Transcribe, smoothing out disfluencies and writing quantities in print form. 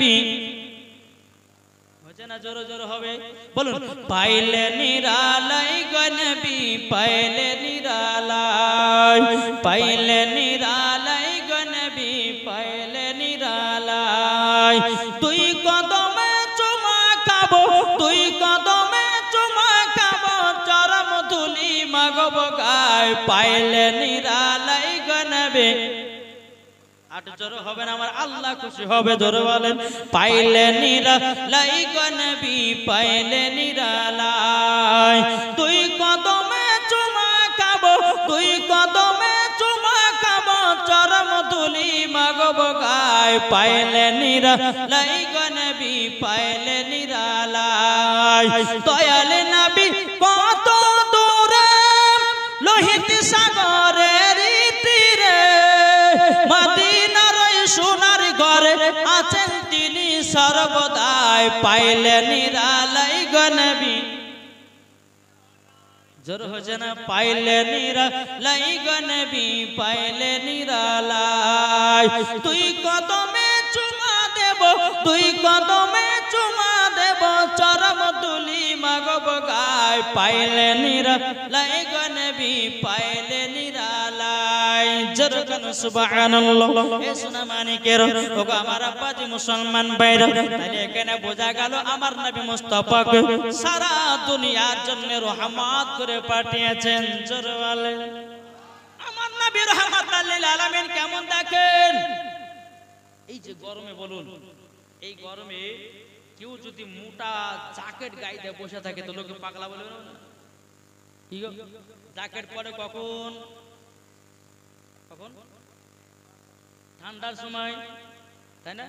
নবী হচ্ছে না জোরে জোরে হবে বলুন পাইলে নিরালাই গো নবী পাইলে নিরালাই পাইলে নিরালাই গো নবী পাইলে নিরালাই তুই কদমে চুমা খাবো তুই কদমে চুমা খাবো চরম ধুলি মাগব গায় পাইলে নিরালাই গো নবী আট জোরে হবে না আমার আল্লাহ খুশি হবে জোরে বলেন পাইলে নিরালাই গো নবী পাইলে নিরালাই তুই কদমে চুমা খাবো তুই কদমে চুমা খাবো চরম ধুলি মাগব গায় পাইলে নিরালাই গো নবী পাইলে নিরালাই দয়াল নবী কত দূরে লোহিত সাগরের তীরে মদিনার সোনার ঘরে আছেন তিনি সর্বদাই পাইলে নিরালাই গো নবী জোর হচ্ছে না পাইলে নিরালাই গো নবী পাইলে নিরালাই তুই কদমে চুমা দেব তুই কদমে চুমা দেব চরম ধুলি মাগব গায় পাইলে নিরালাই গো নবী পাইলে নিরালাই জোর কেন সুবহানাল্লাহ এ সোনা মানিকের ওগো আমার আব্বাজি মুসলমান ভাইরা তাহলে এখানে বোঝা গেল আমার নবী মুস্তাফাকে সারা দুনিয়ার জন্য রহমত করে পাঠিয়েছেন জোর বলেন আমার নবী রহমাতুল লিল আলামিন কেমন দেখেন এই যে গরমে বলুন এই গরমে কেউ যদি মোটা জ্যাকেট গায়ে দিয়ে বসে থাকে তো লোকে পাগলা বলবে না কি গো জ্যাকেট পরে কখন কখন ঠান্ডার সময় তাই না